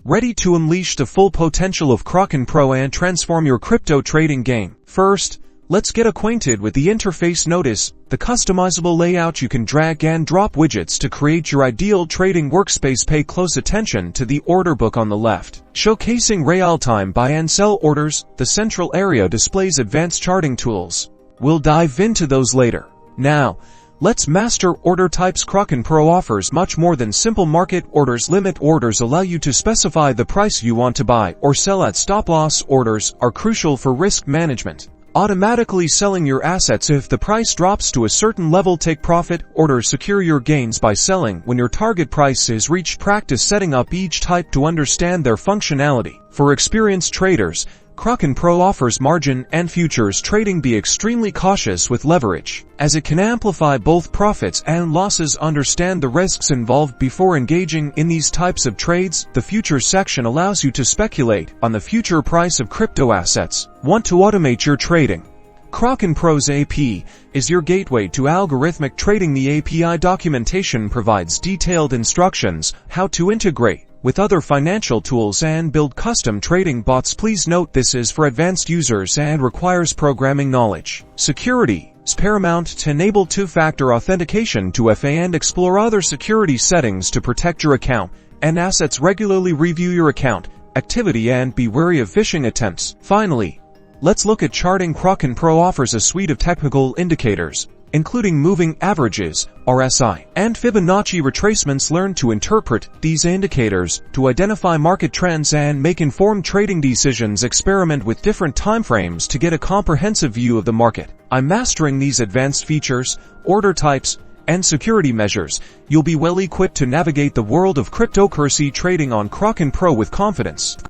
Ready to unleash the full potential of Kraken Pro and transform your crypto trading game? First, let's get acquainted with the interface. Notice the customizable layout. You can drag and drop widgets to create your ideal trading workspace. Pay close attention to the order book on the left, showcasing real-time buy and sell orders. The central area displays advanced charting tools. We'll dive into those later. Now, let's master order types. Kraken Pro offers much more than simple market orders. Limit orders allow you to specify the price you want to buy or sell at. Stop-loss orders are crucial for risk management, automatically selling your assets if the price drops to a certain level. Take profit orders secure your gains by selling when your target price is reached. Practice setting up each type to understand their functionality. For experienced traders, Kraken Pro offers margin and futures trading. Be extremely cautious with leverage, as it can amplify both profits and losses. Understand the risks involved before engaging in these types of trades. The futures section allows you to speculate on the future price of crypto assets. Want to automate your trading? Kraken Pro's API is your gateway to algorithmic trading. The API documentation provides detailed instructions how to integrate with other financial tools and build custom trading bots. Please note this is for advanced users and requires programming knowledge. Security is paramount to enable two-factor authentication to FA and explore other security settings to protect your account and assets. Regularly review your account activity and be wary of phishing attempts. Finally, let's look at charting. Kraken Pro offers a suite of technical indicators, including moving averages, RSI, and Fibonacci retracements. Learn to interpret these indicators to identify market trends and make informed trading decisions. Experiment with different timeframes to get a comprehensive view of the market. By mastering these advanced features, order types, and security measures, you'll be well equipped to navigate the world of cryptocurrency trading on Kraken Pro with confidence.